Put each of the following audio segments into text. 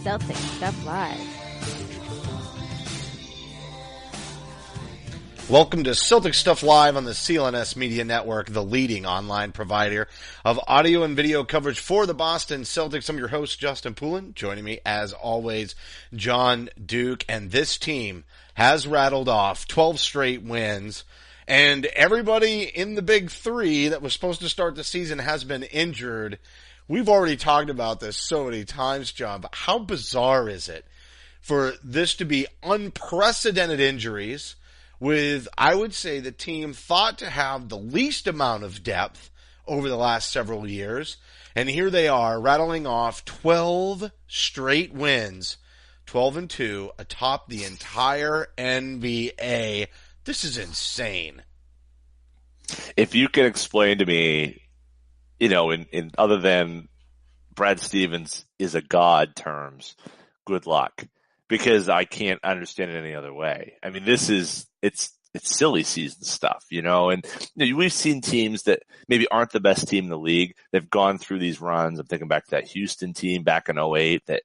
Celtic Stuff Live. Welcome to Celtic Stuff Live on the CLNS Media Network, the leading online provider of audio and video coverage for the Boston Celtics. I'm your host, Justin Poulin. Joining me, as always, John Duke. And this team has rattled off 12 straight wins. And everybody in the big three that was supposed to start the season has been injured. We've already talked about this so many times, John, but how bizarre is it for this to be unprecedented injuries with, I would say, the team thought to have the least amount of depth over the last several years. And here they are rattling off 12 straight wins, 12-2, atop the entire NBA. This is insane. If you can explain to me, in other than Brad Stevens is a god terms, good luck. Because I can't understand it any other way. I mean, it's silly season stuff, and we've seen teams that maybe aren't the best team in the league. They've gone through these runs. I'm thinking back to that Houston team back in 2008 that,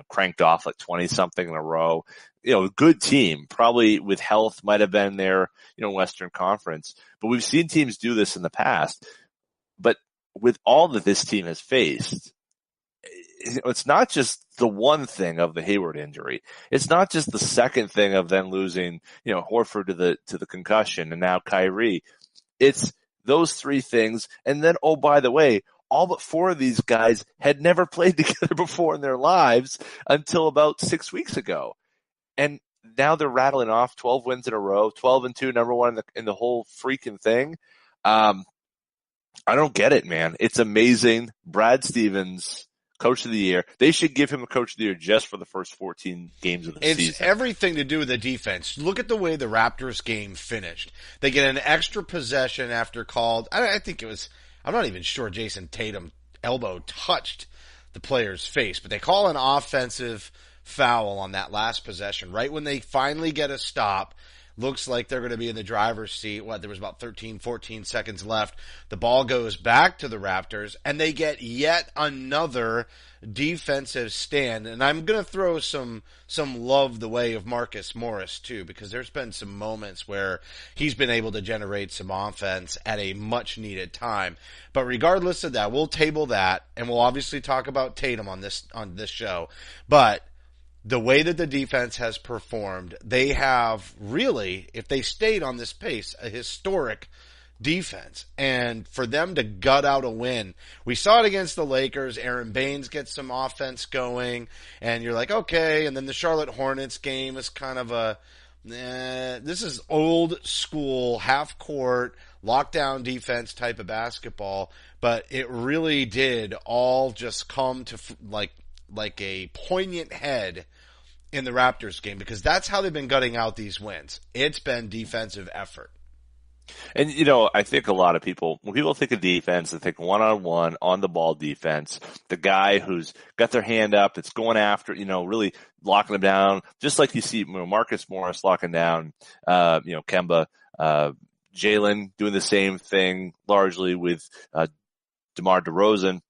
cranked off like 20 something in a row. A good team, probably with health might have been there, Western Conference. But we've seen teams do this in the past. But with all that this team has faced, it's not just the one thing of the Hayward injury. It's not just the second thing of then losing, Horford to the concussion and now Kyrie. It's those three things. And then, oh, by the way, all but four of these guys had never played together before in their lives until about 6 weeks ago. And now they're rattling off 12 wins in a row, 12-2, number one in the whole freaking thing. I don't get it, man. It's amazing. Brad Stevens, Coach of the Year. They should give him a Coach of the Year just for the first 14 games of the season. It's everything to do with the defense. Look at the way the Raptors game finished. They get an extra possession after called. I think it was, I'm not even sure Jayson Tatum elbow touched the player's face, but they call an offensive foul on that last possession right when they finally get a stop. Looks like they're going to be in the driver's seat. There was about 13, 14 seconds left. The ball goes back to the Raptors, and they get yet another defensive stand. And I'm going to throw some love the way of Marcus Morris, too, because there's been some moments where he's been able to generate some offense at a much-needed time. But regardless of that, we'll table that, and we'll obviously talk about Tatum on this show. But the way that the defense has performed, they have really, if they stayed on this pace, a historic defense. And for them to gut out a win, we saw it against the Lakers. Aaron Baines gets some offense going, and you're like, okay. And then the Charlotte Hornets game is kind of this is old school, half court, lockdown defense type of basketball. But it really did all just come to like a poignant head in the Raptors game, because that's how they've been gutting out these wins. It's been defensive effort. And, I think a lot of people, when people think of defense, they think one-on-one, on-the-ball defense, the guy who's got their hand up, that's going after, really locking them down, just like you see Marcus Morris locking down, Kemba, Jalen doing the same thing largely with DeMar DeRozan.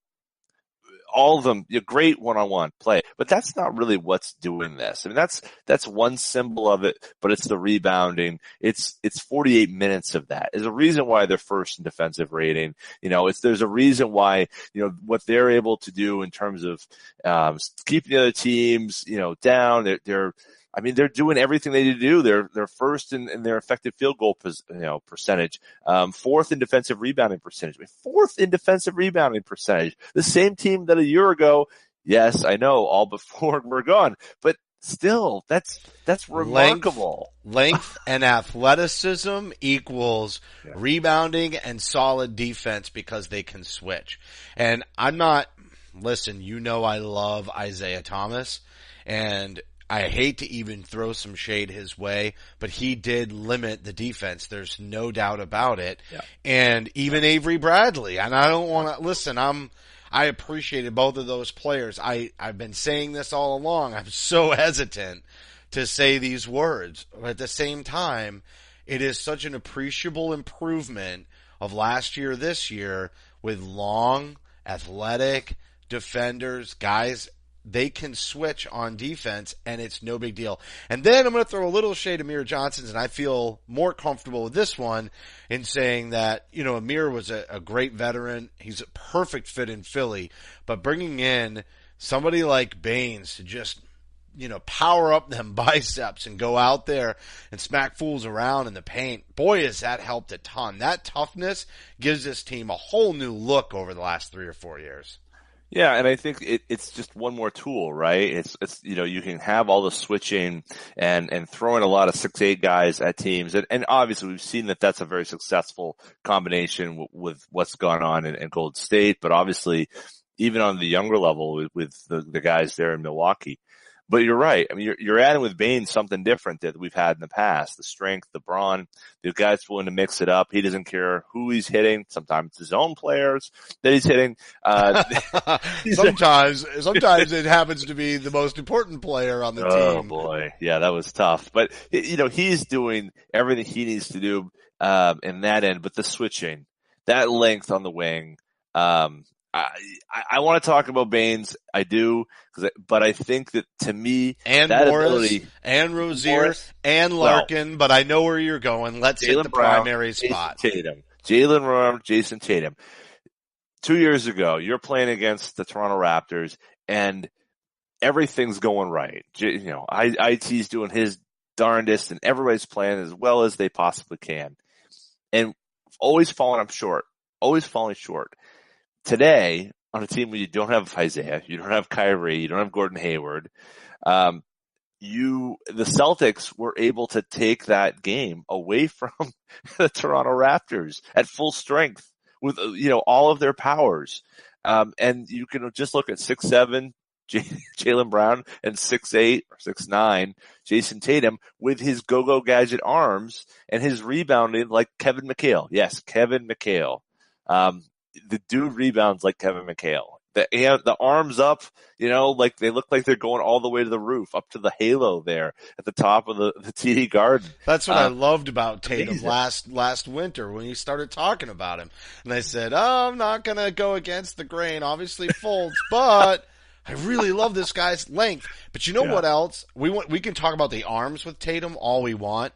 All of them, great one-on-one play, but that's not really what's doing this. I mean, that's one symbol of it, but it's the rebounding. It's 48 minutes of that. There's a reason why they're first in defensive rating. There's a reason why, what they're able to do in terms of, keeping the other teams, down. They're doing everything they need to do. They're first in their effective field goal, percentage. Fourth in defensive rebounding percentage. Fourth in defensive rebounding percentage. The same team that a year ago, yes, I know, all but four were gone, but still, that's remarkable. Length and athleticism equals rebounding and solid defense because they can switch. And I love Isaiah Thomas, and I hate to even throw some shade his way, but he did limit the defense. There's no doubt about it. Yeah. And even Avery Bradley. And I don't want to listen. I appreciated both of those players. I've been saying this all along. I'm so hesitant to say these words, but at the same time, it is such an appreciable improvement of last year, this year, with long, athletic defenders, guys they can switch on defense, and it's no big deal. And then I'm going to throw a little shade of Amir Johnson's, and I feel more comfortable with this one in saying that, Amir was a great veteran. He's a perfect fit in Philly, but bringing in somebody like Baines to just, power up them biceps and go out there and smack fools around in the paint. Boy, has that helped a ton. That toughness gives this team a whole new look over the last 3 or 4 years. Yeah, and I think it's just one more tool, right? It's you can have all the switching and throwing a lot of 6'8" guys at teams, and obviously we've seen that that's a very successful combination with what's gone on in Golden State, but obviously even on the younger level with the guys there in Milwaukee. But you're right. I mean, you're adding with Baines something different that we've had in the past. The strength, the brawn, the guy's willing to mix it up. He doesn't care who he's hitting. Sometimes it's his own players that he's hitting. Sometimes it happens to be the most important player on the team. Oh boy. Yeah, that was tough. But, he's doing everything he needs to do, in that end. But the switching, that length on the wing, I want to talk about Baines. I do, but I think that to me, and that Morris, ability, and Rozier, and Larkin, but I know where you're going. Let's hit the primary spot. Jaylen Brown, Jayson Tatum. 2 years ago, you're playing against the Toronto Raptors, and everything's going right. IT's doing his darndest, and everybody's playing as well as they possibly can, and always falling short. Today, on a team where you don't have Isaiah, you don't have Kyrie, you don't have Gordon Hayward, the Celtics were able to take that game away from the Toronto Raptors at full strength with, all of their powers. And you can just look at 6'7", Jaylen Brown and 6'8" or 6'9", Jayson Tatum with his go-go gadget arms and his rebounding like Kevin McHale. Yes, Kevin McHale. The dude rebounds like Kevin McHale. The arms up, like they look like they're going all the way to the roof, up to the halo there at the top of the TD Garden. That's what I loved about Tatum last winter when he started talking about him. And I said, I'm not going to go against the grain, obviously Fultz, but I really love this guy's length. But what else? We can talk about the arms with Tatum all we want.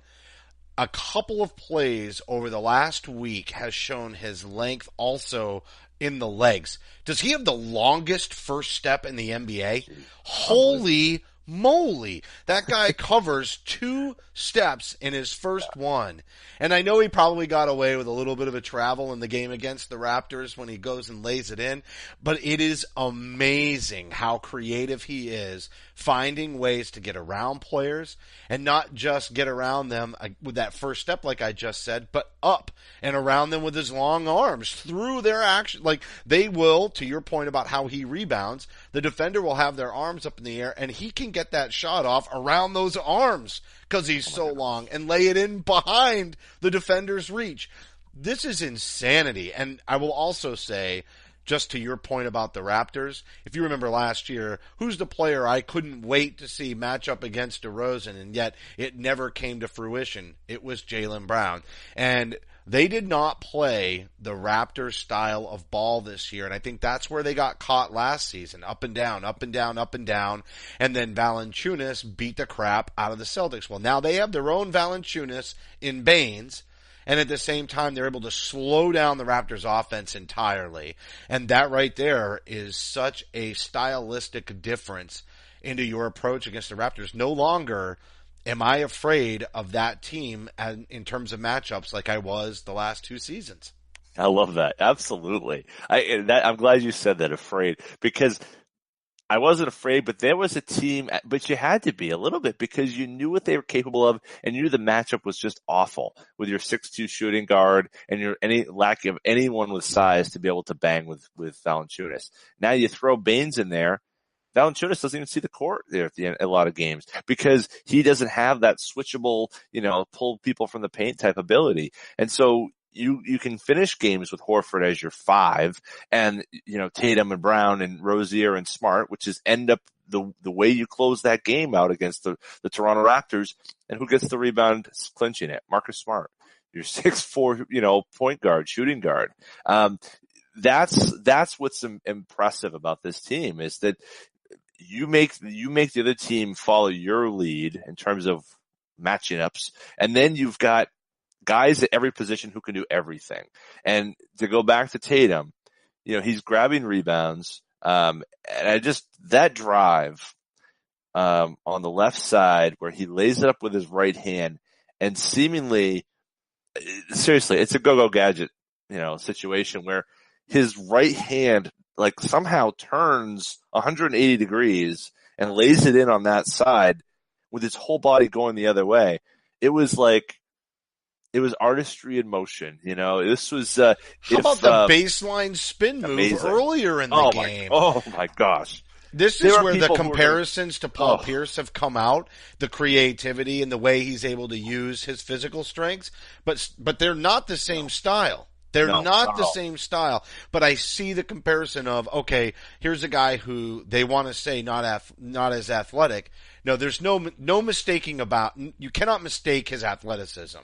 A couple of plays over the last week has shown his length also in the legs. Does he have the longest first step in the NBA? Holy moly. That guy covers 2 steps in his first one. And I know he probably got away with a little bit of a travel in the game against the Raptors when he goes and lays it in. But it is amazing how creative he is finding ways to get around players and not just get around them with that first step like I just said, but up and around them with his long arms through their action. Like they will, to your point about how he rebounds, the defender will have their arms up in the air and he can get that shot off around those arms because he's so long and lay it in behind the defender's reach. This is insanity. And I will also say, just to your point about the Raptors, if you remember last year, who's the player I couldn't wait to see match up against DeRozan, and yet it never came to fruition? It was Jaylen Brown. And they did not play the Raptors style of ball this year, and I think that's where they got caught last season. Up and down, up and down, up and down, and then Valanciunas beat the crap out of the Celtics. Well, now they have their own Valanciunas in Baines, and at the same time, they're able to slow down the Raptors' offense entirely. And that right there is such a stylistic difference into your approach against the Raptors. No longer am I afraid of that team in terms of matchups like I was the last 2 seasons. I love that. Absolutely. I'm glad you said that, afraid, because I wasn't afraid, but there was a team, but you had to be a little bit because you knew what they were capable of and you knew the matchup was just awful with your 6'2" shooting guard and your lack of anyone with size to be able to bang with Valanciunas. Now you throw Baines in there. Valanciunas doesn't even see the court there at the end, a lot of games because he doesn't have that switchable, pull people from the paint type ability. And so you can finish games with Horford as your 5 and, Tatum and Brown and Rozier and Smart, which is end up the way you close that game out against the Toronto Raptors. And who gets the rebound clinching it? Marcus Smart, your 6'4", point guard, shooting guard. That's what's impressive about this team is that you make the other team follow your lead in terms of matching ups, and then you've got guys at every position who can do everything. And to go back to Tatum, he's grabbing rebounds, and that drive on the left side where he lays it up with his right hand, and seemingly, seriously, it's a go-go gadget, situation where his right hand like somehow turns 180 degrees and lays it in on that side with his whole body going the other way. It was artistry in motion. This was, how about the baseline spin move amazing. Earlier in the game? Oh my gosh. This is where the comparisons to Paul Pierce have come out, the creativity and the way he's able to use his physical strengths, but they're not the same style. They're not the same style, but I see the comparison of, okay, here's a guy who they want to say not as athletic. No, there's no mistaking you cannot mistake his athleticism.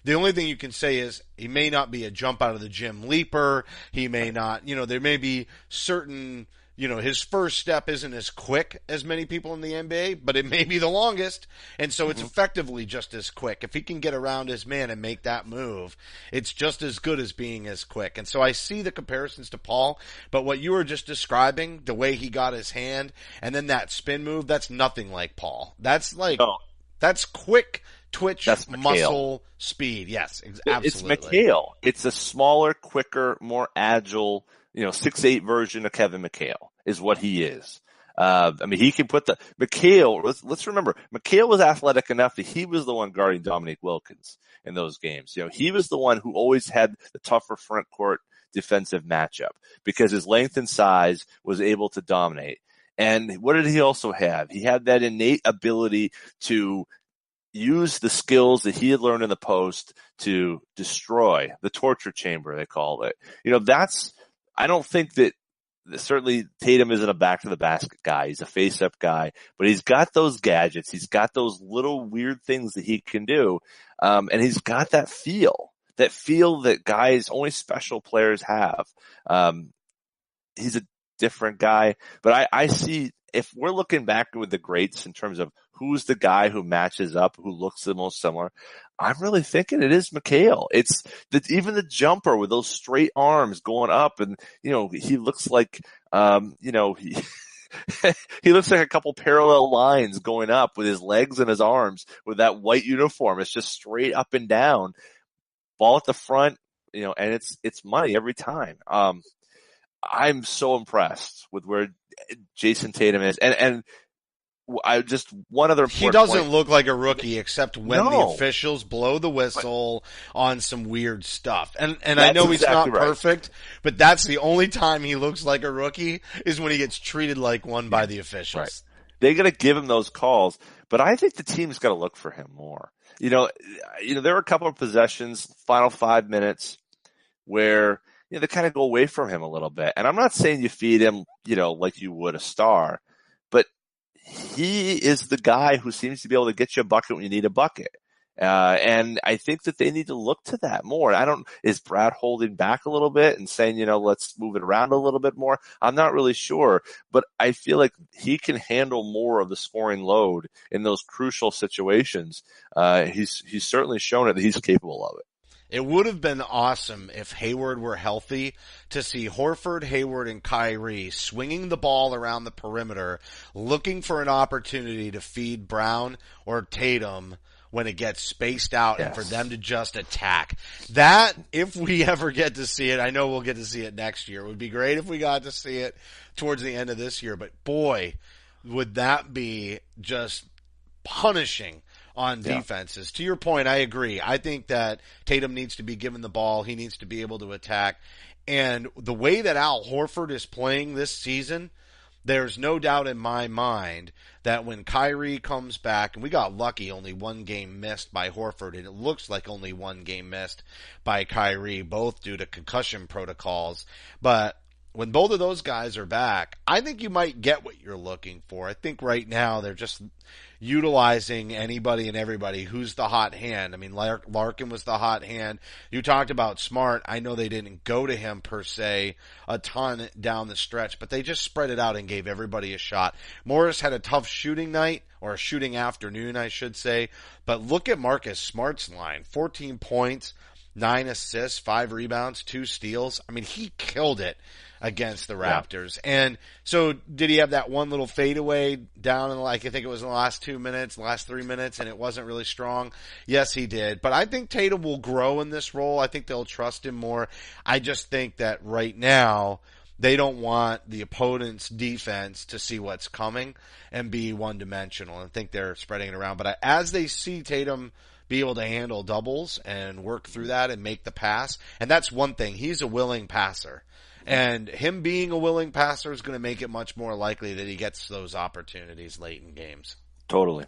The only thing you can say is he may not be a jump out of the gym leaper. He may not, there may be certain, his first step isn't as quick as many people in the NBA, but it may be the longest. And so it's effectively just as quick. If he can get around his man and make that move, it's just as good as being as quick. And so I see the comparisons to Paul, but what you were just describing, the way he got his hand and then that spin move, that's nothing like Paul. That's that's quick twitch, muscle, speed. Yes, absolutely. It's McHale. It's a smaller, quicker, more agile, 6'8" version of Kevin McHale is what he is. He can put McHale, let's remember, McHale was athletic enough that he was the one guarding Dominique Wilkins in those games. He was the one who always had the tougher front court defensive matchup because his length and size was able to dominate. And what did he also have? He had that innate ability to use the skills that he had learned in the post to destroy the torture chamber, they called it. I don't think that certainly Tatum isn't a back to the basket guy. He's a face up guy, but he's got those gadgets. He's got those little weird things that he can do. And he's got that feel that guys, only special players have. He's a different guy, but I see, if we're looking back with the greats in terms of who's the guy who matches up, who looks the most similar, I'm really thinking it is McHale. It's even the jumper with those straight arms going up, and he looks like he looks like a couple parallel lines going up with his legs and his arms with that white uniform. It's just straight up and down, ball at the front, and it's money every time. I'm so impressed with where Jayson Tatum is, and I just one other. He doesn't look like a rookie except when the officials blow the whistle on some weird stuff. And I know he's not perfect, but that's the only time he looks like a rookie is when he gets treated like one by the officials. Right. They got to give him those calls, but I think the team's got to look for him more. There are a couple of possessions, final 5 minutes, where they kind of go away from him a little bit. And I'm not saying you feed him, like you would a star, but he is the guy who seems to be able to get you a bucket when you need a bucket. And I think that they need to look to that more. Is Brad holding back a little bit and saying, let's move it around a little bit more? I'm not really sure, but I feel like he can handle more of the scoring load in those crucial situations. He's certainly shown it that he's capable of it. It would have been awesome if Hayward were healthy to see Horford, Hayward, and Kyrie swinging the ball around the perimeter, looking for an opportunity to feed Brown or Tatum when it gets spaced out, and for them to just attack. That, if we ever get to see it, I know we'll get to see it next year. It would be great if we got to see it towards the end of this year, but boy, would that be just punishing on defenses. To your point, I agree. I think that Tatum needs to be given the ball. He needs to be able to attack. And the way that Al Horford is playing this season, there's no doubt in my mind that when Kyrie comes back, and we got lucky, only one game missed by Horford, and it looks like only one game missed by Kyrie, both due to concussion protocols. But when both of those guys are back, I think you might get what you're looking for. I think right now they're just utilizing anybody and everybody who's the hot hand. I mean, Larkin was the hot hand. You talked about Smart. I know they didn't go to him per se a ton down the stretch, but they just spread it out and gave everybody a shot. Morris had a tough shooting night, or a shooting afternoon, I should say. But look at Marcus Smart's line. 14 points, 9 assists, 5 rebounds, 2 steals. I mean, he killed it against the Raptors. Yeah. And so did he have that one little fadeaway down in, like, I think it was in the last 2 minutes, last 3 minutes, and it wasn't really strong? Yes, he did. But I think Tatum will grow in this role. I think they'll trust him more. I just think that right now they don't want the opponent's defense to see what's coming and be one-dimensional. I think they're spreading it around. But as they see Tatum be able to handle doubles and work through that and make the pass, and that's one thing. He's a willing passer. And him being a willing passer is going to make it much more likely that he gets those opportunities late in games. Totally.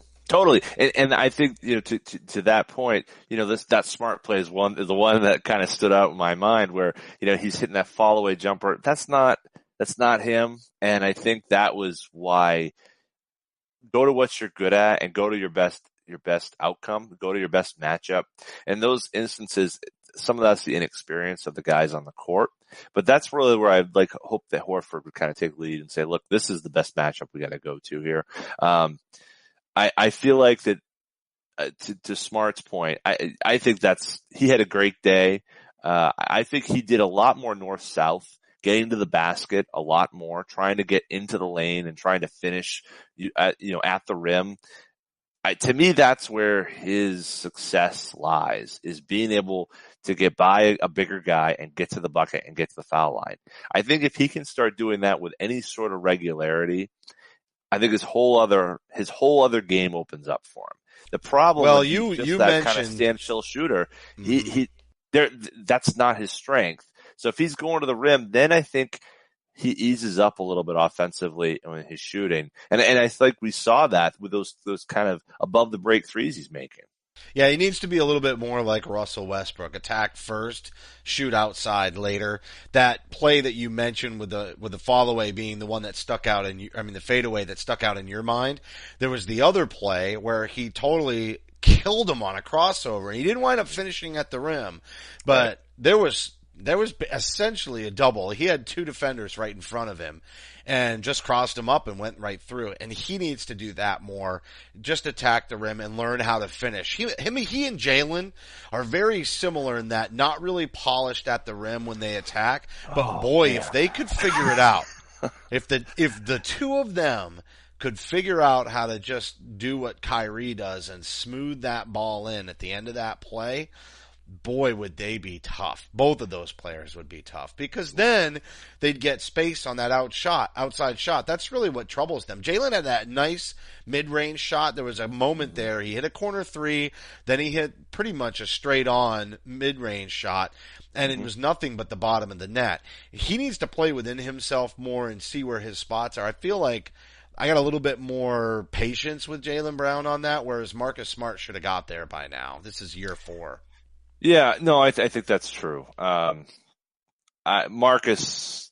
And I think, to that point, that Smart play is the one that kind of stood out in my mind where, he's hitting that fall away jumper. That's not him. And I think that was why go to what you're good at and go to your best outcome, go to your best matchup. And those instances, some of that's the inexperience of the guys on the court, but that's really where I'd hope that Horford would kind of take lead and say, look, this is the best matchup we got to go to here. I feel like that, to Smart's point, I think he had a great day. I think he did a lot more north-south, getting to the basket a lot more, trying to get into the lane and trying to finish, at the rim. To me, that's where his success lies, is being able to get by a bigger guy and get to the bucket and get to the foul line. I think if he can start doing that with any sort of regularity, I think his whole other game opens up for him. The problem, well, you mentioned kind of standstill shooter. That's not his strength. So if he's going to the rim, then I think he eases up a little bit offensively when he's shooting. And I think we saw that with those kind of above the break threes he's making. Yeah, he needs to be a little bit more like Russell Westbrook. Attack first, shoot outside later. That play that you mentioned with the fall away being the one that stuck out the fadeaway that stuck out in your mind. There was the other play where he totally killed him on a crossover. He didn't wind up finishing at the rim, but right. There was essentially a double. He had 2 defenders right in front of him and just crossed him up and went right through it. And he needs to do that more. Just attack the rim and learn how to finish. He and Jaylen are very similar in that not really polished at the rim when they attack. But if they could figure it out, if the two of them could figure out how to just do what Kyrie does and smooth that ball in at the end of that play, boy, would they be tough. Both of those players would be tough because then they'd get space on that outside shot. That's really what troubles them. Jaylen had that nice mid-range shot. There was a moment there. He hit a corner 3, then he hit pretty much a straight-on mid-range shot, and it was nothing but the bottom of the net. He needs to play within himself more and see where his spots are. I feel like I got a little bit more patience with Jaylen Brown on that, whereas Marcus Smart should have got there by now. This is year 4. Yeah, no, I think that's true. Marcus,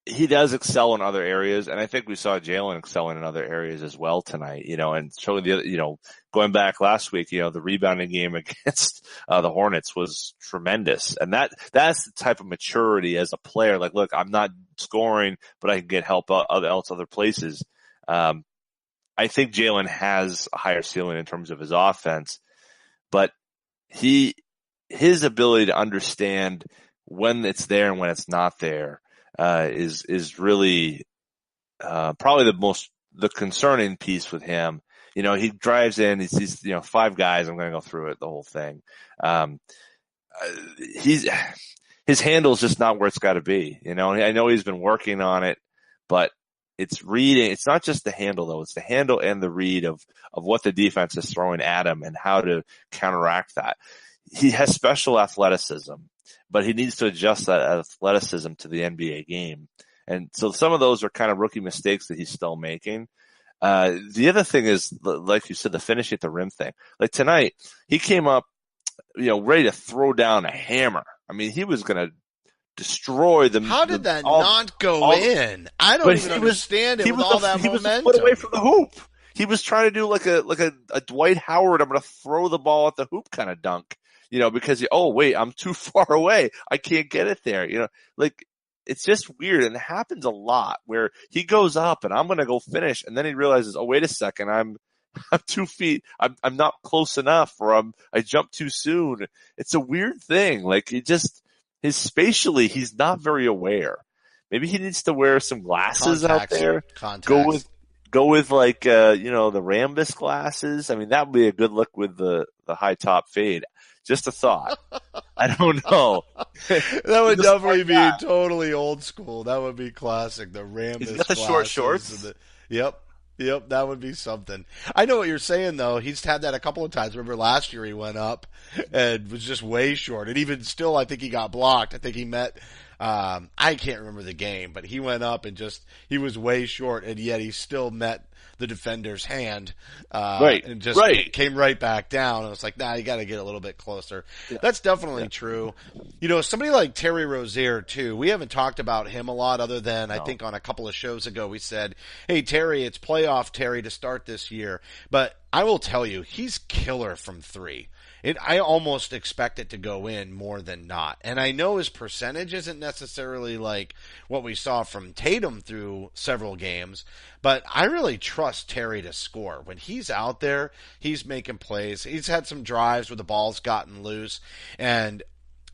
he does excel in other areas, and I think we saw Jaylen excelling in other areas as well tonight, and showing going back last week, the rebounding game against the Hornets was tremendous. And that's the type of maturity as a player. Like, look, I'm not scoring, but I can get help other places. I think Jaylen has a higher ceiling in terms of his offense, but his ability to understand when it's there and when it's not there, is really, probably the concerning piece with him. He drives in, he sees, 5 guys, I'm going to go through it, the whole thing. His handle's just not where it's got to be. I know he's been working on it, but it's reading. It's not just the handle though. It's the handle and the read of what the defense is throwing at him and how to counteract that. He has special athleticism, but he needs to adjust that athleticism to the NBA game. And so some of those are kind of rookie mistakes that he's still making. The other thing is, like you said, the finishing at the rim thing. Like tonight, he came up, ready to throw down a hammer. I mean, he was going to destroy the. How did that all, not go all, in? I don't even understand it with all that momentum. He was a foot away from the hoop. He was trying to do like a Dwight Howard, I'm going to throw the ball at the hoop kind of dunk, because wait, I'm too far away. I can't get it there. Like it's just weird. And it happens a lot where he goes up and I'm going to go finish. And then he realizes, oh, wait a second. I'm 2 feet. I'm not close enough, or I jumped too soon. It's a weird thing. Like spatially, he's not very aware. Maybe he needs to wear some glasses out there. Contacts. Go with like, the Rambus glasses. I mean, that would be a good look with the high top fade. Just a thought. I don't know. That would definitely be totally old school. That would be classic. The Rambus glasses. He's got the short shorts. Yep, that would be something. I know what you're saying, though. He's had that a couple of times. Remember last year he went up and was just way short. And even still, I think he got blocked. I think he met I can't remember the game, but he went up and he was way short, and yet he still met the defender's hand, and just came right back down. And it's like, nah, you got to get a little bit closer. Yeah. That's definitely true. Somebody like Terry Rozier too. We haven't talked about him a lot, other than I think on a couple of shows ago we said, "Hey Terry, it's playoff Terry to start this year." But I will tell you, he's killer from three. I almost expect it to go in more than not. And I know his percentage isn't necessarily like what we saw from Tatum through several games, but I really trust Terry to score. When he's out there, he's making plays. He's had some drives where the ball's gotten loose, and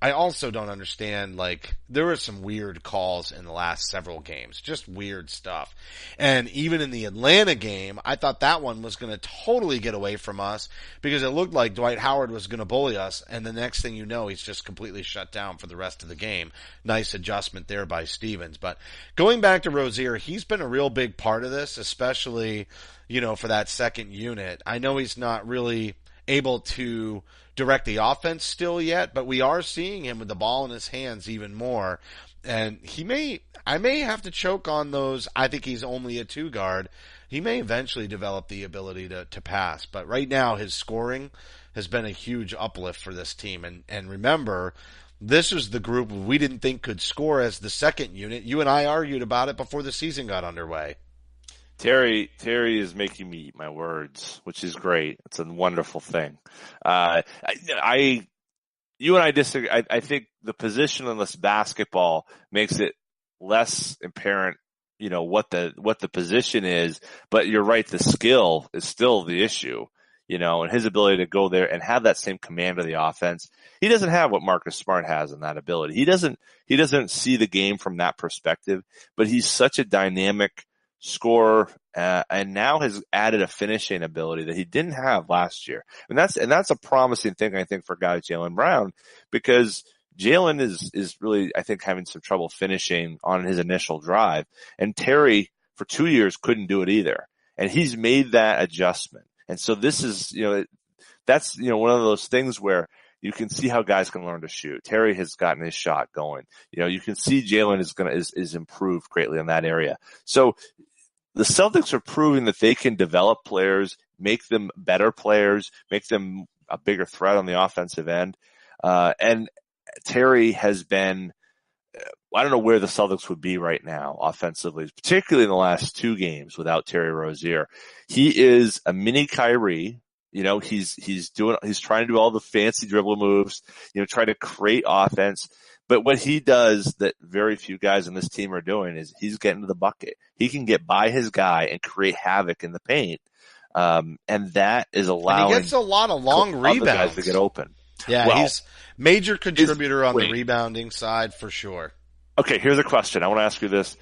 I also don't understand, like, there were some weird calls in the last several games. Just weird stuff. And even in the Atlanta game, I thought that one was going to totally get away from us because it looked like Dwight Howard was going to bully us, and the next thing you know, he's just completely shut down for the rest of the game. Nice adjustment there by Stevens. But going back to Rozier, he's been a real big part of this, especially, for that second unit. I know he's not really able to direct the offense still yet, but we are seeing him with the ball in his hands even more. And I may have to choke on those. I think he's only a 2 guard. He may eventually develop the ability to pass, but right now his scoring has been a huge uplift for this team. And remember, this is the group we didn't think could score as the second unit. You and I argued about it before the season got underway. Terry is making me eat my words, which is great. It's a wonderful thing. You and I disagree. I think the positionless basketball makes it less apparent, what the position is. But you're right, the skill is still the issue, and his ability to go there and have that same command of the offense. He doesn't have what Marcus Smart has in that ability. He doesn't see the game from that perspective, but he's such a dynamic scorer, and now has added a finishing ability that he didn't have last year. And that's a promising thing, I think, for a guy like Jaylen Brown, because Jaylen is really, I think, having some trouble finishing on his initial drive. And Terry, for 2 years, couldn't do it either. And he's made that adjustment. And so this is, that's, one of those things where you can see how guys can learn to shoot. Terry has gotten his shot going. You can see Jaylen is improved greatly in that area. So the Celtics are proving that they can develop players, make them better players, make them a bigger threat on the offensive end. And Terry has been, I don't know where the Celtics would be right now offensively, particularly in the last 2 games without Terry Rozier. He is a mini Kyrie. He's trying to do all the fancy dribble moves, trying to create offense. But what he does that very few guys on this team are doing is he's getting to the bucket. He can get by his guy and create havoc in the paint. And that is allowing he gets a lot of long rebounds guys to get open. Yeah, he's major contributor on the rebounding side for sure. Okay, here's a question. I want to ask you this.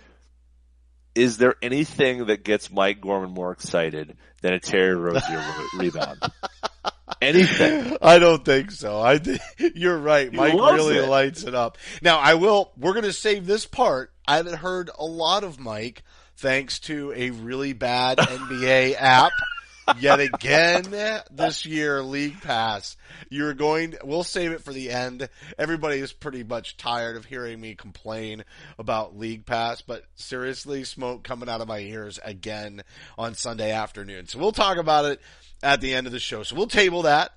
Is there anything that gets Mike Gorman more excited than a Terry Rozier rebound? Anything? I don't think so. I think you're right. Mike really lights it up. Now, we're going to save this part. I haven't heard a lot of Mike thanks to a really bad NBA app. Yet again this year, League Pass. We'll save it for the end. Everybody is pretty much tired of hearing me complain about League Pass, but seriously, smoke coming out of my ears again on Sunday afternoon. So we'll talk about it at the end of the show. So we'll table that.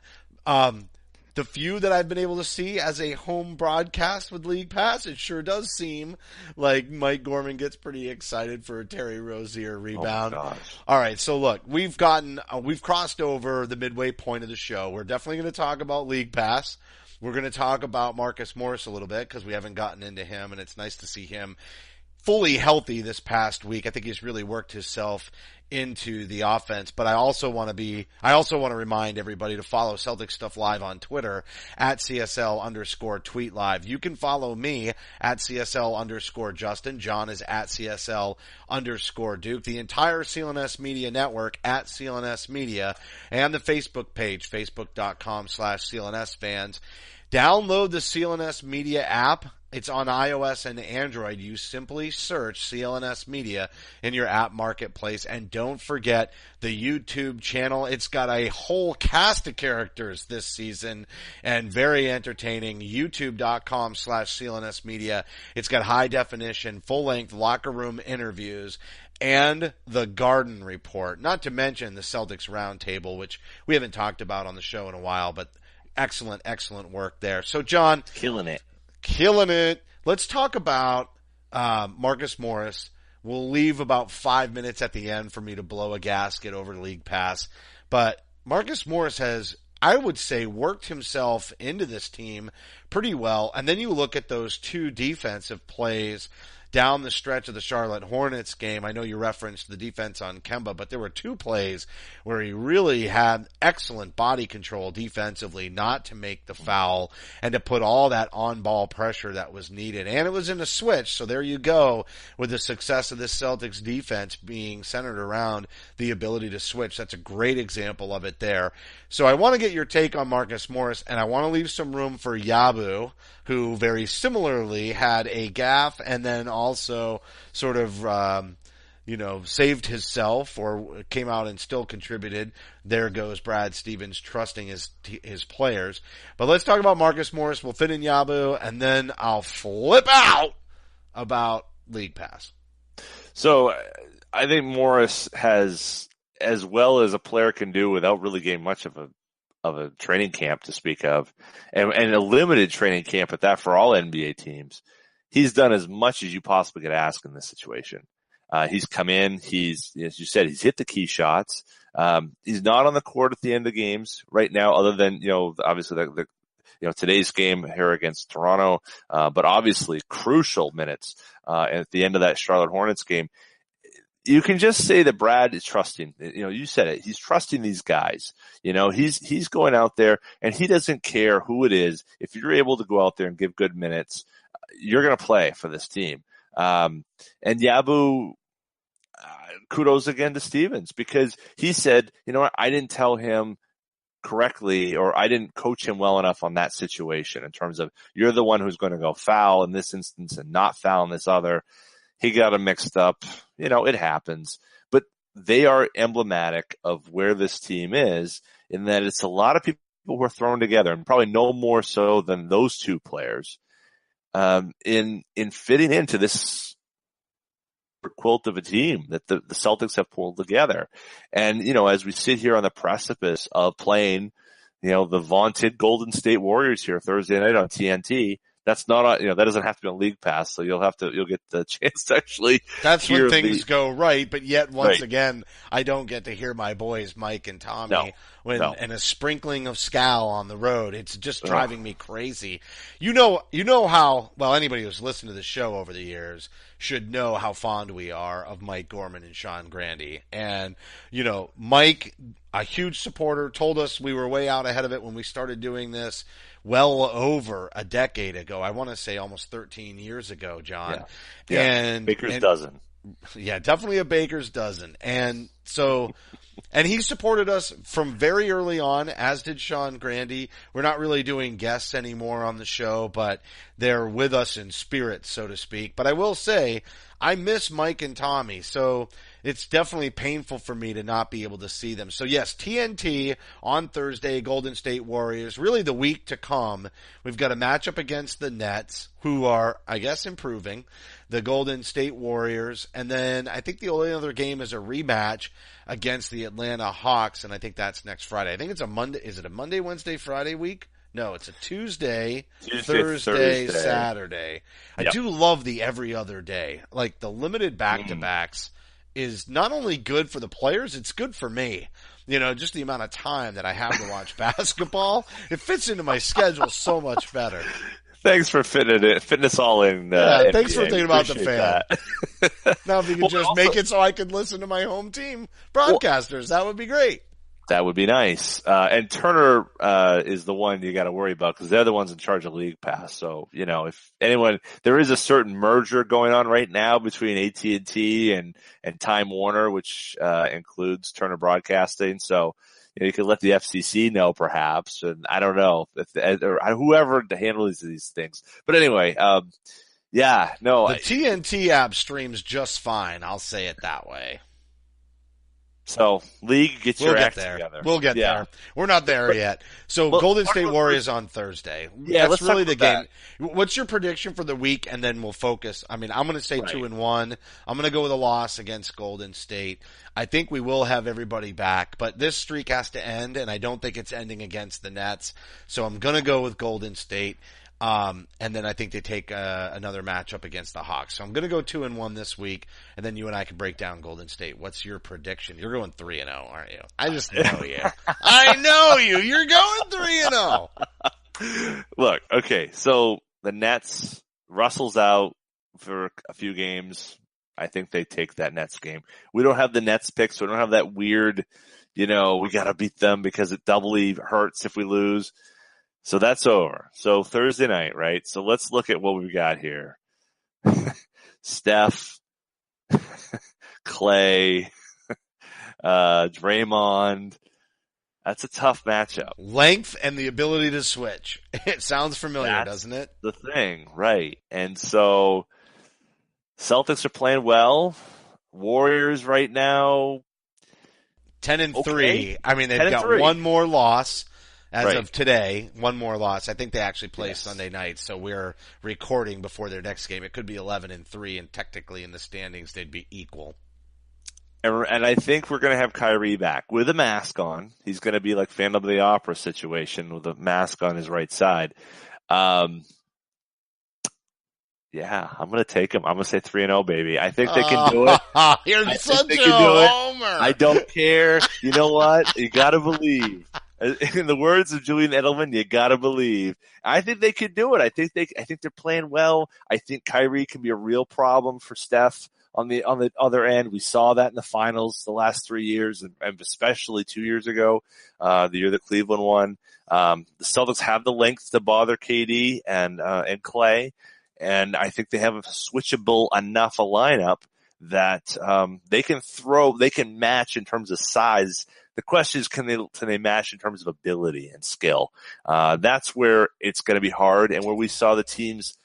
the few that I've been able to see as a home broadcast with League Pass, it sure does seem like Mike Gorman gets pretty excited for a Terry Rozier rebound. Oh my gosh. All right, so look, we've crossed over the midway point of the show. We're definitely going to talk about League Pass. We're going to talk about Marcus Morris a little bit because we haven't gotten into him, and it's nice to see him fully healthy this past week. I think he's really worked himself into the offense, but I also want to remind everybody to follow Celtic Stuff Live on Twitter at CSL_tweet live. You can follow me at CSL_Justin. John is at CSL_Duke. The entire CLNS Media Network at CLNS Media, and the Facebook page, facebook.com/CLNS fans. Download the CLNS Media app. It's on iOS and Android. You simply search CLNS Media in your app marketplace. And don't forget the YouTube channel. It's got a whole cast of characters this season and very entertaining. YouTube.com/CLNS Media. It's got high definition, full length locker room interviews and the Garden Report. Not to mention the Celtics Roundtable, which we haven't talked about on the show in a while, but excellent, excellent work there. So, John. Killing it. Let's talk about Marcus Morris. We'll leave about 5 minutes at the end for me to blow a gasket over League Pass. But Marcus Morris has, I would say, worked himself into this team pretty well. And then you look at those two defensive plays down the stretch of the Charlotte Hornets game. I know you referenced the defense on Kemba, but there were two plays where he really had excellent body control defensively not to make the foul and to put all that on-ball pressure that was needed. And it was in a switch, so there you go with the success of this Celtics defense being centered around the ability to switch. That's a great example of it there. So I want to get your take on Marcus Morris, and I want to leave some room for Yabu, who very similarly had a gaffe and then also sort of, saved himself or came out and still contributed. There goes Brad Stevens trusting his players. But let's talk about Marcus Morris. We'll fit in Yabu, and then I'll flip out about League Pass. So I think Morris has, as well as a player can do without really getting much of a training camp to speak of, and a limited training camp at that for all NBA teams, he's done as much as you possibly could ask in this situation. He's come in, he's, as you said, he's hit the key shots. He's not on the court at the end of games right now, other than, obviously today's game here against Toronto, but obviously crucial minutes, at the end of that Charlotte Hornets game. You can just say that Brad is trusting, you said it, he's trusting these guys. He's going out there and he doesn't care who it is. If you're able to go out there and give good minutes, you're going to play for this team. And Yabu, kudos again to Stevens, because he said, you know what, I didn't tell him correctly, or I didn't coach him well enough on that situation in terms of you're the one who's going to go foul in this instance and not foul in this other. He got them mixed up. It happens. But they are emblematic of where this team is, in that it's a lot of people who are thrown together, and probably no more so than those two players, in fitting into this quilt of a team that the Celtics have pulled together. And, as we sit here on the precipice of playing, the vaunted Golden State Warriors here Thursday night on TNT, that's not, that doesn't have to be on League Pass, so you'll get the chance to actually. That's when things go right, but yet once again, I don't get to hear my boys, Mike and Tommy, and a sprinkling of scal on the road. It's just driving me crazy. You know how, well, anybody who's listened to the show over the years should know how fond we are of Mike Gorman and Sean Grandy. And, Mike, a huge supporter, told us we were way out ahead of it when we started doing this well over a decade ago. I want to say almost 13 years ago, John. Yeah. And Baker's dozen. Yeah, definitely a baker's dozen. And so, and he supported us from very early on, as did Sean Grandy. We're not really doing guests anymore on the show, but they're with us in spirit, so to speak. But I will say, I miss Mike and Tommy, so it's definitely painful for me to not be able to see them. So yes, TNT on Thursday, Golden State Warriors, really the week to come. We've got a matchup against the Nets, who are, I guess, improving, the Golden State Warriors, and then I think the only other game is a rematch against the Atlanta Hawks, and I think that's next Friday. I think it's a Monday. Is it a Monday, Wednesday, Friday week? No, it's a Tuesday, Thursday. Saturday. I Yep. do love the every other day. Like the limited back-to-backs is not only good for the players, it's good for me. Just the amount of time that I have to watch basketball, it fits into my schedule so much better. Thanks for fitting us all in. Thanks for thinking about the fan. Now, if you could just make it so I could listen to my home team broadcasters, that would be great. That would be nice. And Turner is the one you got to worry about because they're the ones in charge of League Pass. So, if anyone, there is a certain merger going on right now between AT&T and Time Warner, which includes Turner Broadcasting. So, you could let the FCC know perhaps, and I don't know or whoever handles these things. But anyway, the TNT app streams just fine. I'll say it that way. So, League, get your act together. We'll get there. We're not there yet. So, Golden State Warriors on Thursday. Yeah, that's really the game. What's your prediction for the week? And then we'll focus. I mean, I'm going to say 2-1. I'm going to go with a loss against Golden State. I think we will have everybody back, but this streak has to end, and I don't think it's ending against the Nets. So, I'm going to go with Golden State. And then I think they take another matchup against the Hawks. So I'm going to go 2-1 this week, and then you and I can break down Golden State. What's your prediction? You're going 3-0, aren't you? I just know you. I know you. You're going 3-0. Look, okay, so the Nets, Russell's out for a few games. I think they take that Nets game. We don't have the Nets pick, so we don't have that weird, we got to beat them because it doubly hurts if we lose. So that's over. So Thursday night, right? So let's look at what we've got here. Steph, Clay, Draymond. That's a tough matchup. Length and the ability to switch. It sounds familiar, doesn't it? The thing, right. And so Celtics are playing well. Warriors right now 10-3. I mean, they've got one more loss. As of today, one more loss. I think they actually play Sunday night, so we're recording before their next game. It could be 11-3, and technically in the standings they'd be equal. And I think we're going to have Kyrie back with a mask on. He's going to be like Phantom of the Opera situation with a mask on his right side. I'm going to take him. I'm going to say 3-0, baby. I think they can do it. You're such a homer. I don't care. You know what? You got to believe. In the words of Julian Edelman, you gotta believe. I think they could do it. I think they're playing well. I think Kyrie can be a real problem for Steph on the other end. We saw that in the finals the last 3 years, and especially 2 years ago, the year that Cleveland won. The Celtics have the length to bother KD and Clay, and I think they have a switchable enough a lineup that they can match in terms of size. The question is, can they match in terms of ability and skill? That's where it's going to be hard, and where we saw the teams,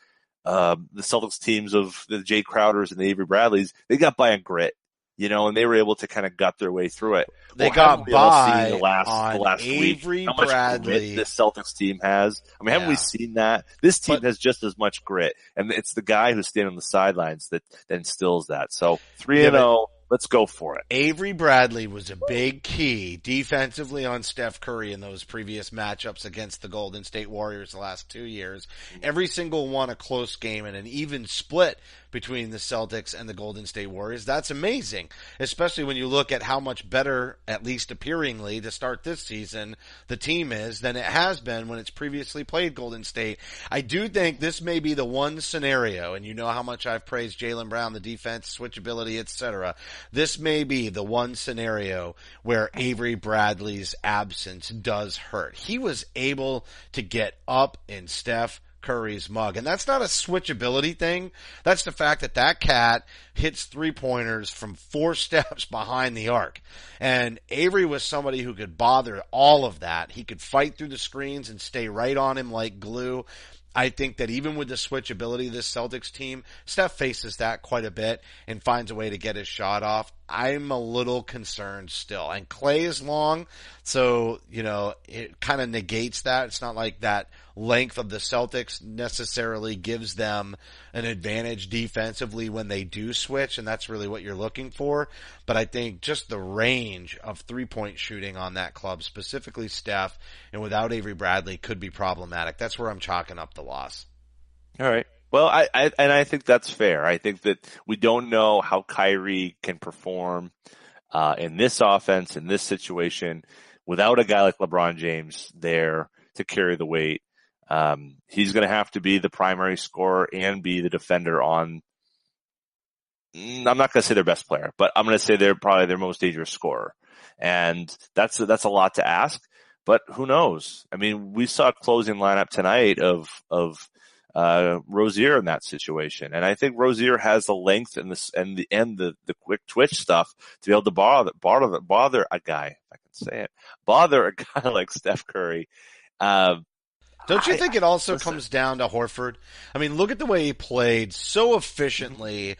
the Celtics teams of the Jay Crowders and the Avery Bradleys, they got by on grit, and they were able to kind of gut their way through it. They got by the last Avery week. How much Bradley. Grit this Celtics team has. I mean, haven't we seen that? This team has just as much grit, and it's the guy who's standing on the sidelines that instills that. So 3-0. Let's go for it. Avery Bradley was a big key defensively on Steph Curry in those previous matchups against the Golden State Warriors the last 2 years. Every single one a close game and an even split between the Celtics and the Golden State Warriors. That's amazing, especially when you look at how much better, at least appearingly, to start this season, the team is than it has been when it's previously played Golden State. I do think this may be the one scenario, and you know how much I've praised Jaylen Brown, the defense, switchability, etc. This may be the one scenario where Avery Bradley's absence does hurt. He was able to get up in Steph Curry's mug. And that's not a switchability thing. That's the fact that cat hits 3-pointers from 4 steps behind the arc. And Avery was somebody who could bother all of that. He could fight through the screens and stay right on him like glue. I think that even with the switchability of this Celtics team, Steph faces that quite a bit and finds a way to get his shot off. I'm a little concerned still. And Clay is long, so, it kind of negates that. It's not like that length of the Celtics necessarily gives them an advantage defensively when they do switch, and that's really what you're looking for. But I think just the range of three-point shooting on that club, specifically Steph, and without Avery Bradley, could be problematic. That's where I'm chalking up the loss. All right. Well, I think that's fair. I think that we don't know how Kyrie can perform in this offense, in this situation, without a guy like LeBron James there to carry the weight. He's going to have to be the primary scorer and be the defender on, I'm not going to say their best player, but I'm going to say they're probably their most dangerous scorer. And that's a lot to ask, but who knows? I mean, we saw a closing lineup tonight of Rozier in that situation. And I think Rozier has the length and the quick twitch stuff to be able to bother a guy, if I can say it, bother a guy like Steph Curry. Don't you think it also comes down to Horford? I mean, look at the way he played so efficiently.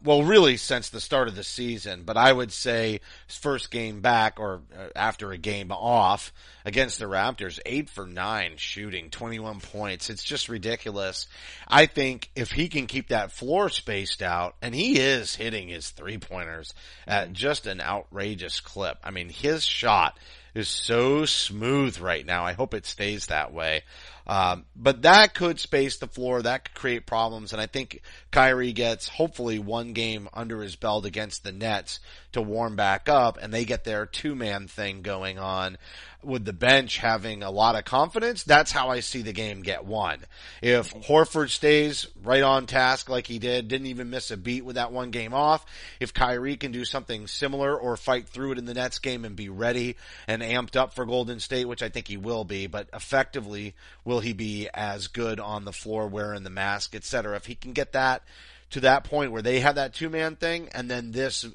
Really since the start of the season, but I would say his first game back or after a game off against the Raptors, 8 for 9 shooting, 21 points. It's just ridiculous. I think if he can keep that floor spaced out, and he is hitting his three-pointers at just an outrageous clip. I mean, his shot is so smooth right now. I hope it stays that way. But that could space the floor. That could create problems. And I think Kyrie gets hopefully one game under his belt against the Nets to warm back up, and they get their two-man thing going on with the bench having a lot of confidence. That's how I see the game get won. If Horford stays right on task like he didn't even miss a beat with that one game off, if Kyrie can do something similar or fight through it in the Nets game and be ready and amped up for Golden State, which I think he will be, but effectively, will he be as good on the floor wearing the mask, etc.? If he can get that to that point where they have that two-man thing, and then this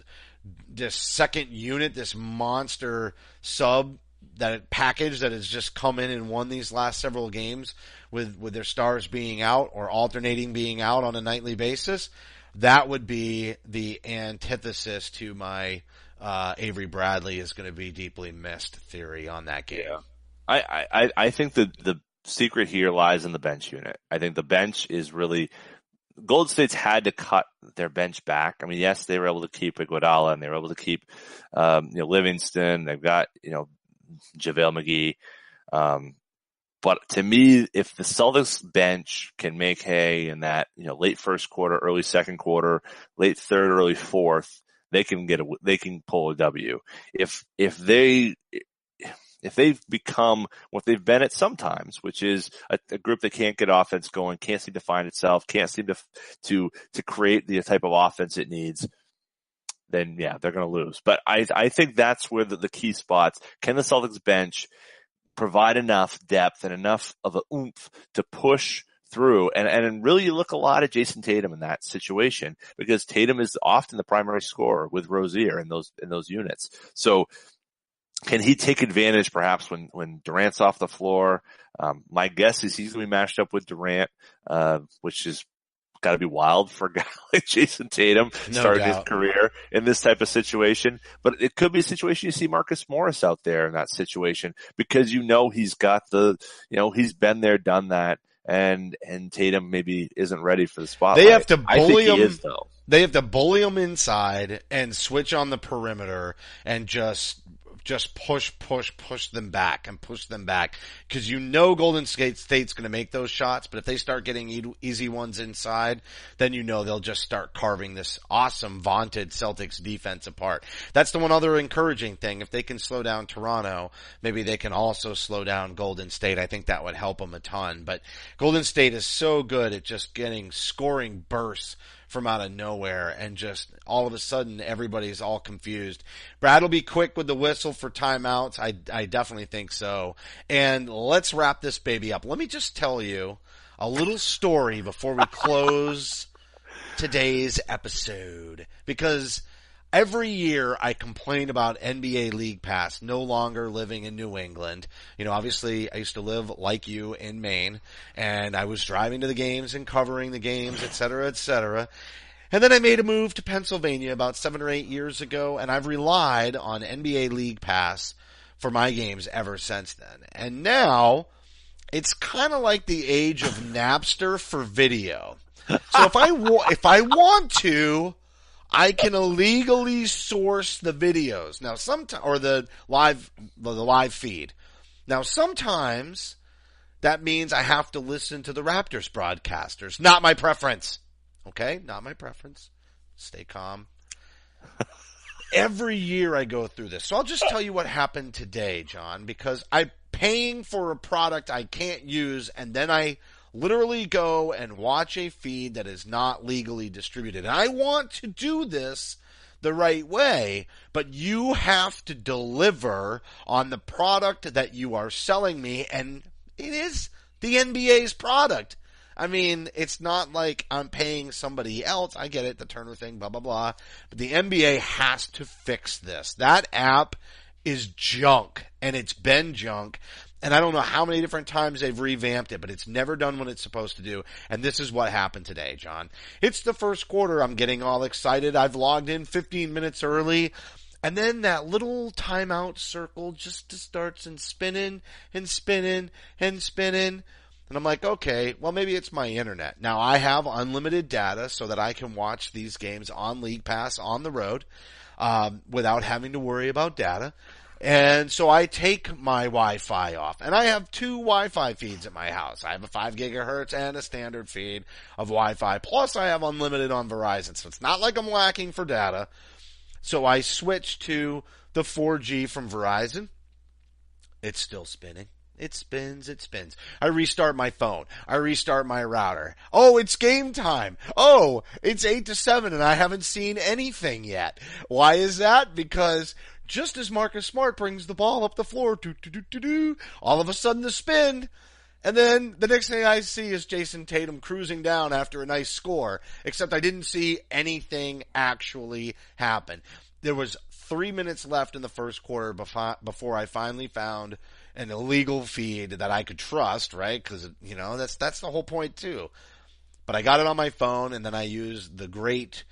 second unit, this monster sub that package that has just come in and won these last several games with their stars being out or alternating being out on a nightly basis, that would be the antithesis to my Avery Bradley is going to be deeply missed theory on that game. Yeah. I think the secret here lies in the bench unit. I think the bench is really, Golden State's had to cut their bench back. I mean, yes, they were able to keep Iguodala and they were able to keep, Livingston. They've got, JaVale McGee. But to me, if the Celtics bench can make hay in that, late first quarter, early second quarter, late third, early fourth, they can pull a W. If they've become what they've been at sometimes, which is a group that can't get offense going, can't seem to find itself, can't seem to create the type of offense it needs, then yeah, they're going to lose. But I think that's where the key spots. Can the Celtics bench provide enough depth and enough of a oomph to push through? And really you look a lot at Jayson Tatum in that situation, because Tatum is often the primary scorer with Rozier in those units. So can he take advantage perhaps when Durant's off the floor? My guess is he's going to be matched up with Durant, which is got to be wild for a guy like Jayson Tatum starting his career in this type of situation. But it could be a situation you see Marcus Morris out there in that situation, because he's got he's been there, done that, and Tatum maybe isn't ready for the spotlight. They have to bully him. He is, though. They have to bully him inside and switch on the perimeter and just push them back, because Golden State's going to make those shots, but if they start getting easy ones inside, then they'll just start carving this awesome, vaunted Celtics defense apart. That's the one other encouraging thing. If they can slow down Toronto, maybe they can also slow down Golden State. I think that would help them a ton, but Golden State is so good at just getting scoring bursts from out of nowhere, and just all of a sudden everybody's all confused. Brad will be quick with the whistle for timeouts. I definitely think so. And let's wrap this baby up. Let me just tell you a little story before we close today's episode, because every year I complain about NBA League Pass no longer living in New England. Obviously I used to live like you in Maine, and I was driving to the games and covering the games, et cetera, et cetera. And then I made a move to Pennsylvania about 7 or 8 years ago, and I've relied on NBA League Pass for my games ever since then. And now, it's kind of like the age of Napster for video. So if I want to, I can illegally source the videos. Now or the live feed. Now sometimes that means I have to listen to the Raptors broadcasters. Not my preference. Okay? Not my preference. Stay calm. Every year I go through this. So I'll just tell you what happened today, John, because I'm paying for a product I can't use, and then I literally go and watch a feed that is not legally distributed. And I want to do this the right way, but you have to deliver on the product that you are selling me, and it is the NBA's product. I mean, it's not like I'm paying somebody else. I get it, the Turner thing, blah, blah, blah. But the NBA has to fix this. That app is junk, and it's been junk. And I don't know how many different times they've revamped it, but it's never done what it's supposed to do. And this is what happened today, John. It's the first quarter. I'm getting all excited. I've logged in 15 minutes early. And then that little timeout circle just starts and spinning and spinning and spinning. And I'm like, okay, well, maybe it's my internet. Now, I have unlimited data so that I can watch these games on League Pass on the road without having to worry about data. And so I take my Wi-Fi off. And I have 2 Wi-Fi feeds at my house. I have a 5 gigahertz and a standard feed of Wi-Fi. Plus, I have unlimited on Verizon. So it's not like I'm lacking for data. So I switch to the 4G from Verizon. It's still spinning. It spins, it spins. I restart my phone. I restart my router. Oh, it's game time. Oh, it's 8 to 7 and I haven't seen anything yet. Why is that? Because just as Marcus Smart brings the ball up the floor, all of a sudden the spin, and then the next thing I see is Jayson Tatum cruising down after a nice score, except I didn't see anything actually happen. There was 3 minutes left in the first quarter before I finally found an illegal feed that I could trust, right? Because, you know, that's the whole point too. But I got it on my phone, and then I used the great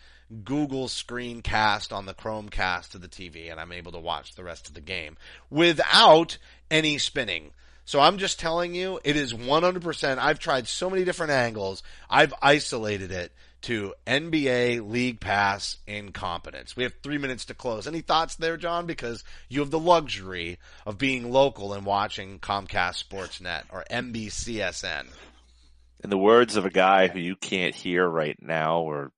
Google screencast on the Chromecast to the TV, and I'm able to watch the rest of the game without any spinning. So I'm just telling you, it is 100%. I've tried so many different angles. I've isolated it to NBA League Pass incompetence. We have 3 minutes to close. Any thoughts there, John? Because you have the luxury of being local and watching Comcast Sportsnet or NBCSN. In the words of a guy who you can't hear right now, or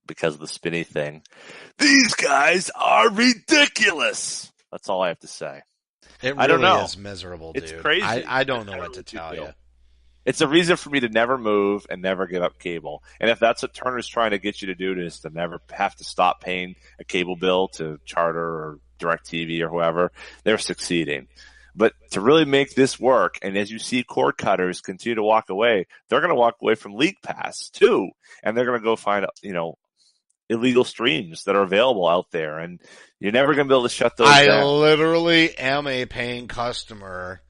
because of the spinny thing, these guys are ridiculous. That's all I have to say. It really I don't know. is miserable, dude. It's crazy. I don't know what to tell you. It's a reason for me to never move and never give up cable. And if that's what Turner's trying to get you to do, is to never have to stop paying a cable bill to Charter or DirecTV or whoever, they're succeeding. But to really make this work, and as you see cord cutters continue to walk away, they're going to walk away from League Pass too. And they're going to go find, illegal streams that are available out there. And you're never going to be able to shut those down. I literally am a paying customer,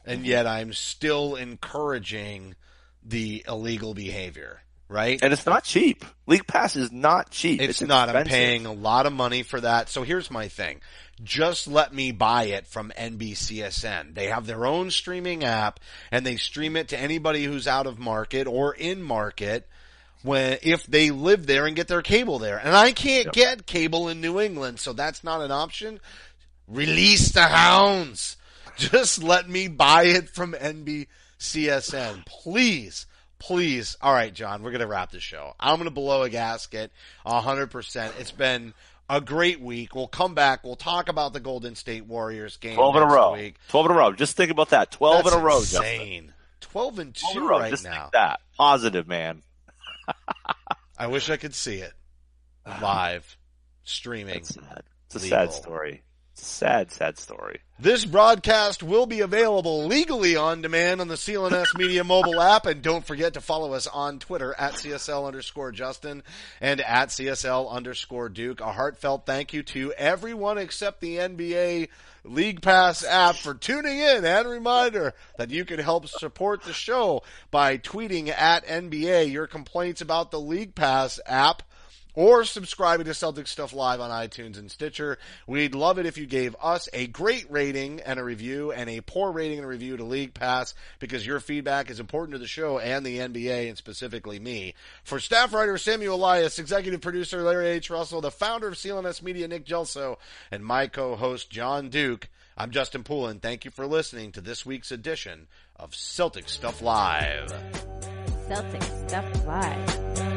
and yet I'm still encouraging the illegal behavior, right? And it's not cheap. League Pass is not cheap. It's not. Expensive. I'm paying a lot of money for that. So here's my thing. Just let me buy it from NBCSN. They have their own streaming app, and they stream it to anybody who's out of market or in market if they live there and get their cable there. And I can't get cable in New England, so that's not an option. Release the hounds. Just let me buy it from NBCSN. Please. Please. All right, John, we're going to wrap the show. I'm going to blow a gasket 100%. It's been a great week. We'll come back. We'll talk about the Golden State Warriors game 12 in a row. Week. 12 in a row. Just think about that. 12 That's in a row, insane. Justin. 12 and 2 12 right Just now. think that. Positive, man. I wish I could see it live, streaming. It's sad. It's a legal. sad story. It's a sad, sad story. This broadcast will be available legally on demand on the CLNS Media mobile app, and don't forget to follow us on Twitter at CSL_Justin and at CSL_Duke. A heartfelt thank you to everyone except the NBA League Pass app for tuning in, and a reminder that you can help support the show by tweeting at NBA your complaints about the League Pass app or subscribing to Celtic Stuff Live on iTunes and Stitcher. We'd love it if you gave us a great rating and a review, and a poor rating and a review to League Pass, because your feedback is important to the show and the NBA, and specifically me. For staff writer Samuel Elias, executive producer Larry H. Russell, the founder of CLNS Media Nick Gelso, and my co-host John Duke, I'm Justin Poulin. Thank you for listening to this week's edition of Celtic Stuff Live. Celtic Stuff Live.